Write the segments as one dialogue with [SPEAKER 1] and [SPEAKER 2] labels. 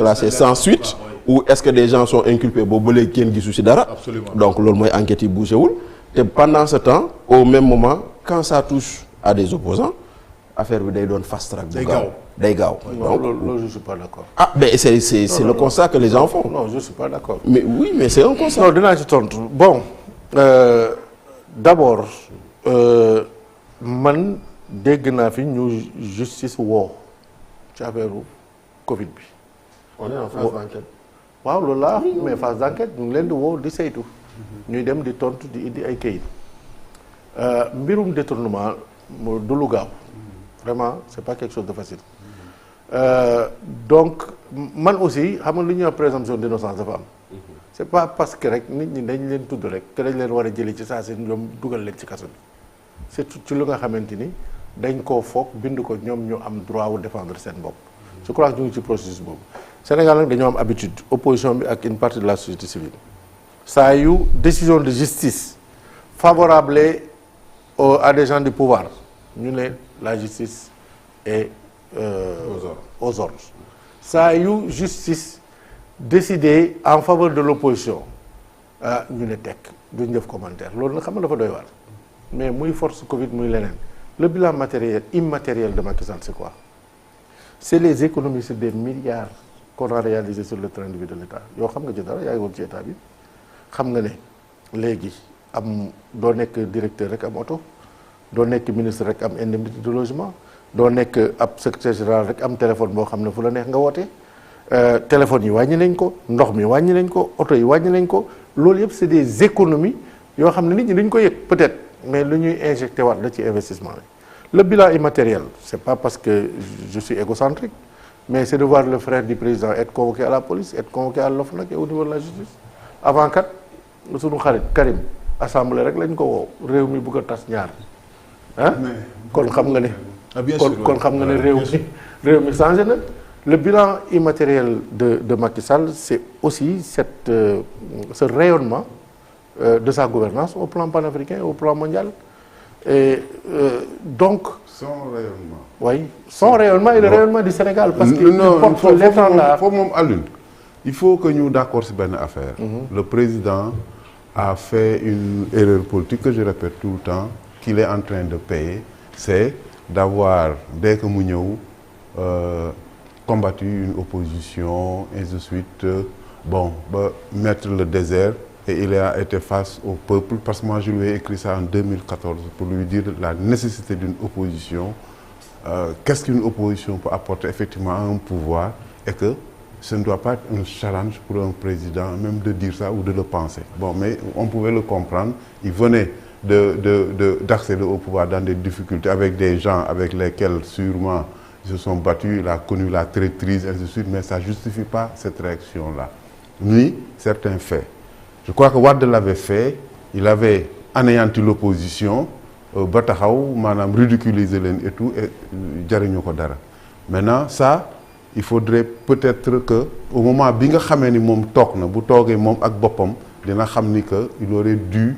[SPEAKER 1] classés sans suite ou est-ce que des gens sont inculpés boobu ba léegi kenn gisu ci dara. Donc loolu mooy enquête yi bougé wul te pendant ce temps au même moment quand ça touche à des opposants affaire bi day doon fast track. day gaaw.
[SPEAKER 2] non loolu je suis pas d'accord.
[SPEAKER 1] Ah mais c'est le constat que les gens font.
[SPEAKER 2] Non je suis pas d'accord.
[SPEAKER 1] Mais oui mais c'est un constat.
[SPEAKER 2] Non dinaa ci tontu bon d'abord man dégg naa fi ñu justice woo ci affaire Covid bi.
[SPEAKER 1] On est en phase d'enquête.
[SPEAKER 2] waaw loolu laa mais phase d'enquête ñu ngi leen di woo di saytu. ñuy dem di tontu di indi ay kayit. Mbirum détournement du lu gaaw. Vraiment c'est pas quelque chose de facile. Donc man aussi xam nga lu ñuy wax présomption d'innocence dafa am. C'est pas parce que rek nit ñi dañ leen tudd rek que dañ leen war a jëlee ci saa si ñoom dugal leen ci kaso bi. C'est ci lu nga xamante ni dañ koo foog bind ko ñoom ñu am droit wu défendre seen bopp. Je crois que ñu ngi ci processus boobu. Sénégal nag dañoo am habitude opposition bi ak une partie de la société civile saa yu décision de justice favorable à des gens du pouvoir ñu ne la justice est aux ordres saa yu justice décidé en faveur de l'opposition ñu ne tekk duñ def commentaire loolu nag xam nga dafa doy waar mais muy force Covid muy leneen le bilan matériel immatériel de Macky Sall c'est quoi c'est les économies sur des milliards qu'on a réalisé sur le train de vie de l'État yow xam nga ci dara yaa ngi woon ci état bi xam nga ne léegi am doo nekk directeur rek am oto doo nekk ministre rek am indemnité de logement doo nekk ab secrétaire général rek am téléphone boo xam ne fu la neex nga woote téléphone yi wàññi nañ ko ndox mi wàññi nañ ko oto yi wàññi nañ ko loolu yëpp c'est des économies yoo xam ne nit ñi dañ ko yëg peut-être mais lu ñuy injecté waat la ci investissement bi le bilan immatériel c'est pas parce que je suis égocentrique mais c'est de voir le frère du président être convoqué à la police être convoqué à l'OFNAC et au niveau de la justice avant kat suñu xarit Karim assemblée rek lañ ko woo réew mi bëgg a tas ñaar ah kon xam nga ne kon xam nga ne réew mi changé na le bilan immatériel de Macky Sall c'est aussi ce rayonnement de sa gouvernance au plan panafricain au plan mondial et donc
[SPEAKER 3] son rayonnement.
[SPEAKER 2] Oui, son rayonnement et le rayonnement du Sénégal parce qu'il porte l'étendard.
[SPEAKER 3] Il faut que nous d'accord sur une affaire. Le président a fait une erreur politique que je répète tout le temps qu'il est en train de payer, c'est d'avoir dès que mu ñëw combattu une opposition et de suite mettre le désert. Et il a été face au peuple parce que moi je lui ai écrit ça en 2014 pour lui dire la nécessité d'une opposition, qu'est-ce qu'une opposition peut apporter effectivement à un pouvoir et que ce ne doit pas être un challenge pour un président même de dire ça ou de le penser. Bon, mais on pouvait le comprendre, il venait d'accéder au pouvoir dans des difficultés avec des gens avec lesquels sûrement ils se sont battus, il a connu la traîtrise et ainsi de suite, mais ça ne justifie pas cette réaction-là. Lui, certains faits. Je crois que Wade l'avait fait, il avait anéanti l'opposition, ba taxaw maanaam ridiculiser leen et tout et jariñu ko dara. Maintenant ça, il faudrait peut-être que au moment bi nga xamee ni moom toog na bu toogee moom ak boppam dina xam ni que il aurait dû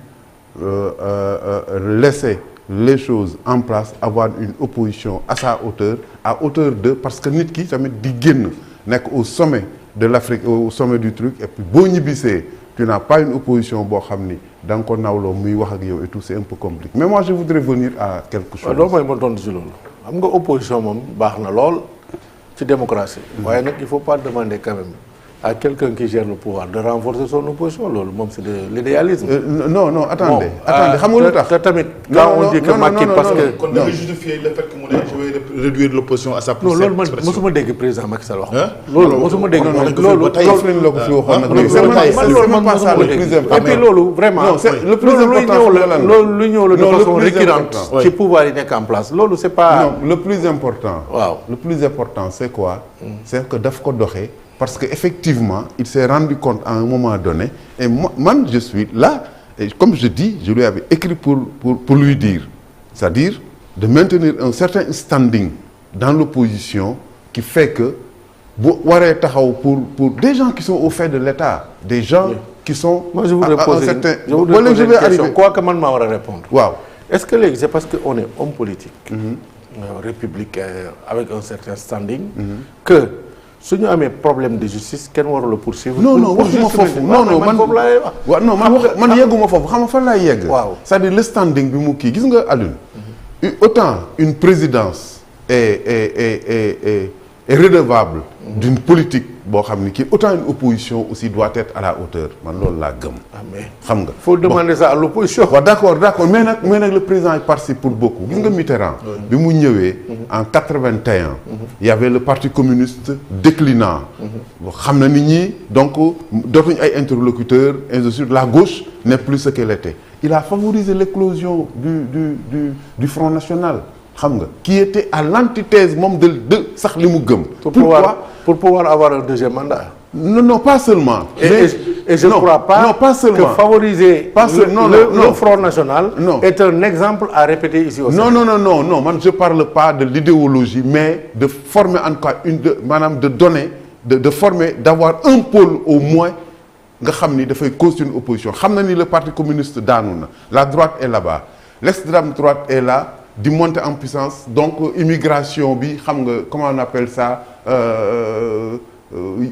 [SPEAKER 3] laisser les choses en place, avoir une opposition à sa hauteur, à hauteur de parce que nit ki tamit di génn nekk au sommet de l'Afrique, au sommet du truc et puis boo ñibbisee tu n'as pas une opposition boo xam ni da nga ko nawloo muy wax ak yow et tout c'est un peu compliqué mais moi je voudrais venir à quelque chose.
[SPEAKER 2] loolu mooy ma tontu ci loolu xam nga opposition moom baax na lool ci démocratie. waaye nag il faut pas demander quand même à quelqu'un qui gère le pouvoir de renforcer son opposition loolu moom c'est de l'idéalisme.
[SPEAKER 3] Non attendez xam nga lu tax
[SPEAKER 2] te tamit. quand on dit que Macky parce que.
[SPEAKER 4] kon da nga justifier le fait que mu ne je vais réduire l'opposition à sa plus
[SPEAKER 2] non loolu man mosuma dégg président Macky Sall wax. loolu mosuma dégg loolu et puis loolu vraiment.
[SPEAKER 3] le plus important
[SPEAKER 2] loolu lu ñëw la de façon récurrente ci pouvoir yi nekk en place loolu c'est pas.
[SPEAKER 3] non le plus important.
[SPEAKER 2] waaw
[SPEAKER 3] le plus important c'est quoi. c'est que daf ko doxee. Parce qu'effectivement, il s'est rendu compte à un moment donné, et moi je suis là, et comme je dis, je lui avais écrit pour lui dire, c'est-à-dire de maintenir un certain standing dans l'opposition qui fait que, pour des gens qui sont au fait de l'État, des gens qui sont...
[SPEAKER 2] Moi je voudrais poser une question, quoi que man m'a répondre.
[SPEAKER 3] Wow.
[SPEAKER 2] Est-ce que c'est parce qu'on est homme politique, républicain, avec un certain standing, que suñu amee problème de justice kenn warul la poursuivre.
[SPEAKER 3] non non waxuma foofu non non man
[SPEAKER 2] foofu laay wax.
[SPEAKER 3] waaw non man yegguma foofu xam nga fan laay yegg.
[SPEAKER 2] waaw
[SPEAKER 3] c'est-à-dire le standing bi mu kii gis nga Alioune. autant une présidence est redevable d'une politique boo xam ni kii autant une opposition aussi doit être à la hauteur man loolu laa gëm.
[SPEAKER 2] mais
[SPEAKER 3] xam nga.
[SPEAKER 2] faut demander ça à l'opposition.
[SPEAKER 3] waaw d'accord mais nag le président participe pour beaucoup gis nga Mitterrand. bi mu ñëwee. en 81. il y avait le parti communiste déclinant. xam na nit ñi donc dootuñu ay interlocuteurs ainsi de suite la gauche n'est plus ce qu'elle était. il a favorisé l'éclosion du Front National. xam nga qui était à l'antithèse moom de sax li mu gëm.
[SPEAKER 2] pour pouvoir avoir un deuxième mandat.
[SPEAKER 3] non pas seulement.
[SPEAKER 2] et je ne crois pas
[SPEAKER 3] pas seulement
[SPEAKER 2] que favoriser le Front National est un exemple à répéter ici au Sénégal.
[SPEAKER 3] Non man je parle pas de l'idéologie mais de former en tout cas maanaam de donner de former d'avoir un pôle au moins nga xam ni dafay constituer une opposition xam na ni le parti communiste daanu na la droite est là-bas l'extrême droite est là. di monter en puissance donc immigration bi xam nga comment on appelle ça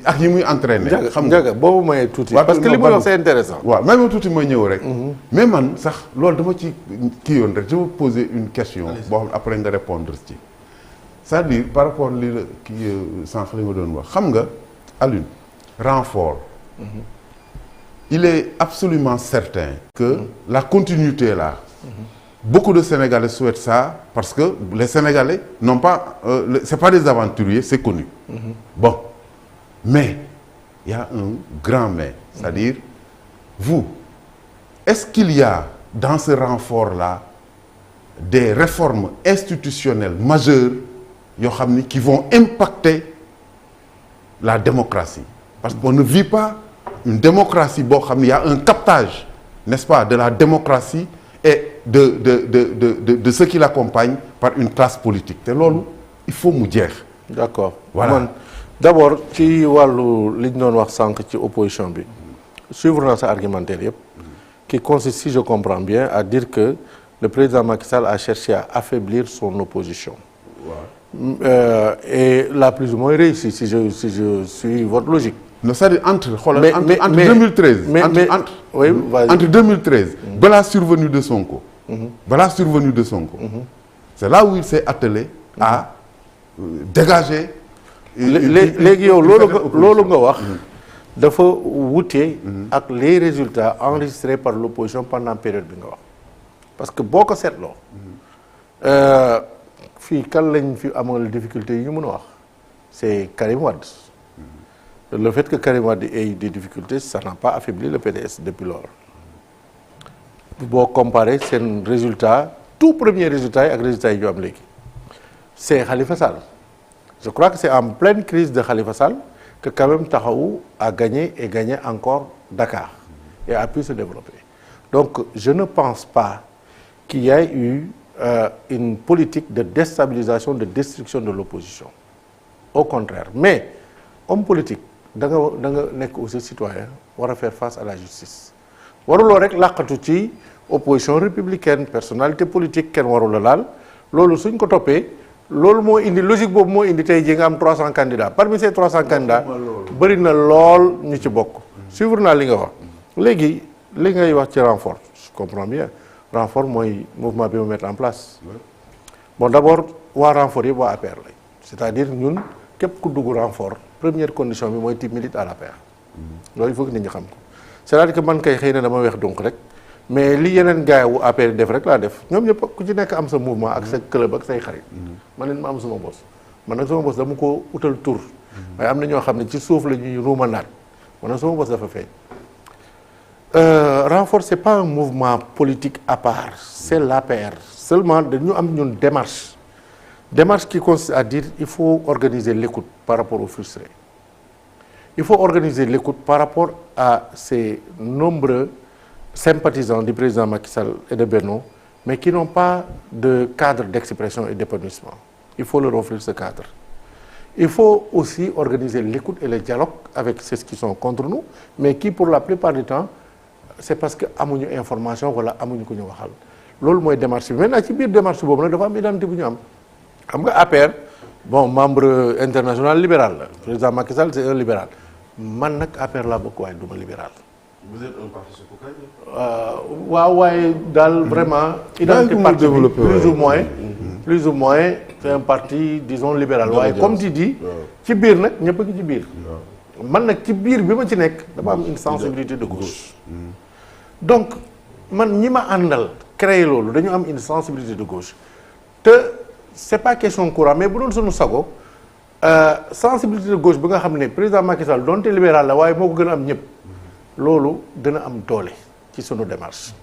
[SPEAKER 3] ak yi muy entraîner.
[SPEAKER 2] xam nga boobu may tuuti. parce que li mu wax c'est intéressant.
[SPEAKER 3] waaw même tuuti ma ñëw rek. mais man sax loolu dama ci kii yoon rek je vais poser une question. boo xam après nga répondre ci. c'est-à-dire par rapport li la kii sànq li ma doon wax xam nga Alioune renfort. il est absolument certain que la continuité là. Beaucoup de Sénégalais souhaitent ça parce que les Sénégalais n'ont pas c'est pas des aventuriers, c'est connu. Bon, mais il y a un grand mais, c'est-à-dire vous, est-ce qu'il y a dans ce renfort-là des réformes institutionnelles majeures yoo xam ni qui vont impacter la démocratie? Parce qu'on ne vit pas une démocratie boo xam ni il y a un captage, n'est-ce pas, de la démocratie et de ce qui l'accompagne par une classe politique te loolu il faut mu jeex.
[SPEAKER 2] d'accord
[SPEAKER 3] voilà
[SPEAKER 2] man d'abord ci wàllu li ñu doon wax sànq ci opposition bi suivre naa sa argumentaire yëpp qui consiste si je comprends bien à dire que le président Macky Sall a cherché à affaiblir son opposition. Et l'a plus ou moins réussi si je suis votre logique.
[SPEAKER 3] non c'est-à-dire entre 2013 entre 2013 balaa survenue de Sonko c'est là où il s'est attelé à dégager
[SPEAKER 2] léegi yow loolu nga wax dafa wute ak les résultats enregistrés par l'opposition pendant période bi nga wax parce que boo ko seetloo fii kan lañ fi amal difficulté yi ñu mën a wax c'est Karim Wade. Le fait que Karim Wade ait des difficultés, ça n'a pas affaibli le PDS depuis lors. Boo comparer seen résultat tout premier résultat yi ak résultat yi ñu am léegi c'est Khalifa Sall. Je crois que c'est en pleine crise de Khalifa Sall que quand même Taxawu a gagné et gagné encore Dakar et a pu se développer. Donc je ne pense pas qu'il y ait eu une politique de déstabilisation, de destruction de l'opposition. Au contraire. Mais homme politique da nga nekk aussi citoyen war a faire face à la justice waruloo rek làqatu ci opposition républicaine personnalité politique kenn warula laal loolu suñ ko toppee loolu moo indi logique boobu moo indi tey ji nga am 300 candidats parmi ces 300 candidats bëri na lool ñu ci bokk suivre naa li nga wax léegi li ngay wax ci renfort je comprends bien renfort mooy mouvement bi mu mettre en place bon d'abord waa renfort yëpp waa APR lañ c'est-à-dire ñun képp ku dugg renfort première condition bi mooy tu milites à l'APR loolu il faut que nit ñi xam ko c'est-à-dire que man kay xëy na dama weex donc rek mais li yeneen gars wu APR def rek laa def ñoom ñëpp ku ci nekk am sa mouvement ak sa club ak say xarit man leen ma am sama bos man nag sama bos dama ko utal tur waaye am na ñoo xam ne ci suuf la ñuy ruumanaat man nag sama bos dafa feeñ renfort c'est pas un mouvement politique à part c'est l'APR seulement dañu am ñun démarche qui consiste à dire il faut organiser l'écoute par rapport aux frustrés. Il faut organiser l'écoute par rapport à ces nombreux sympathisants du président Macky Sall et de Benno, mais qui n'ont pas de cadre d'expression et d'épanouissement. Il faut leur offrir ce cadre. Il faut aussi organiser l'écoute et le dialogue avec ceux qui sont contre nous, mais qui pour la plupart du temps, c'est parce que amuñu information wala amuñu ko ñu waxal. Loolu mooy démarche bi maintenant ci biir démarche boobu nag dafa am identité bu ñu am. Xam nga APR bon membre international libéral la président Macky Sall c'est un libéral man nag APR laa bokk waaye duma libéral.
[SPEAKER 1] Vous êtes un parti citoyen.
[SPEAKER 2] waaw waaye daal vraiment. identité parti bi plus ou moins c'est un parti disons libéral. waaye comme tu dis ci biir nag ñëpp a ngi ci biir. man nag ci biir bi ma ci nekk dama am une sensibilité de gauche. donc man ñi ma àndal créer loolu dañu am une sensibilité de gauche te c'est pas question courant mais bu doon suñu sago sensibilité de gauche bi nga xam ne président Macky Sall donte libéral la waaye moo ko gën a am ñëpp. loolu dina am doole ci sunu démarche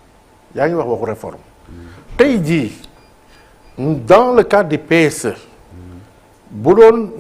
[SPEAKER 2] yaa ngi wax waxu réforme tey jii dans le cadre du PSE bu doon